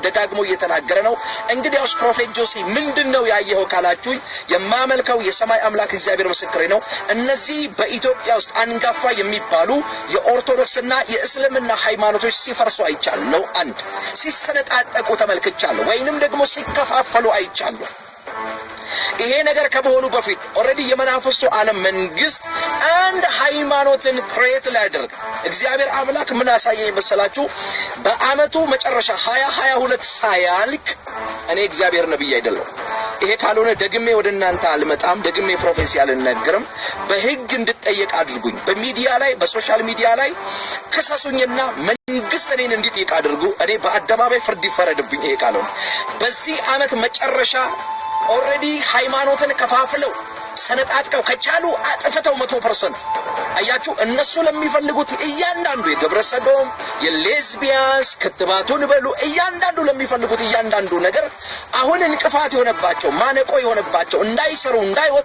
ደጋግሞ እየተናገረ ነው እንግዲያውስ ፕሮፌት ጆሲ ምንድነው ያየው ካላችሁ የማመልከው የሰማይ አምላክ እግዚአብሔር ምስክሬ ነው እነዚህ በኢትዮጵያ ውስጥ አንጋፋ የሚባሉ የኦርቶዶክስና የእስልምና ሃይማኖቶች ሲፈርሱ አይቻለሁ አንድ ሲሰነጣጠቁ ተመልክቻለሁ ወይንም ደግሞ ሲከፋፈሉ አይቻለሁ ይሄ ነገር ከመሆኑ በፊት ኦሬዲ የመናፍስቱ ዓለም መንግስት አንድ ሃይማኖትን ክሬት ላድርግ እግዚአብሔር አምላክ ምን አሳየኝ መሰላችሁ በአመቱ መጨረሻ 2022 ሳያልቅ እኔ እግዚአብሔር ነብይ አይደለም ይሄ ካልሆነ ደግሜ ወደናንተ አልመጣም ደግሜ ፕሮፌሲ አልነገርም በህግ እንድጠየቅ አድርጉኝ በሚዲያ ላይ በሶሻል ሚዲያ ላይ ከሰሱኝና መንግስት እኔን እንዲጠይቅ አድርጉ እኔ በአደባባይ ፍርድ ይፈረድብኝ ይሄ ካልሆነ በዚህ አመት መጨረሻ ኦሬዲ ሃይማኖትን ከፋፍለው ሰነጣጥቀው ከቻሉ አጥፍተው 100% አያችሁ እነሱ ለሚፈልጉት እያንዳንዱ የግብረ ሰዶም የሌዝቢያንስ ክትባቱን በሉ እያንዳንዱ ለሚፈልጉት እያንዳንዱ ነገር አሁን እንቅፋት የሆነባቸው ማነቆ የሆነባቸው እንዳይሰሩ እንዳይወጡ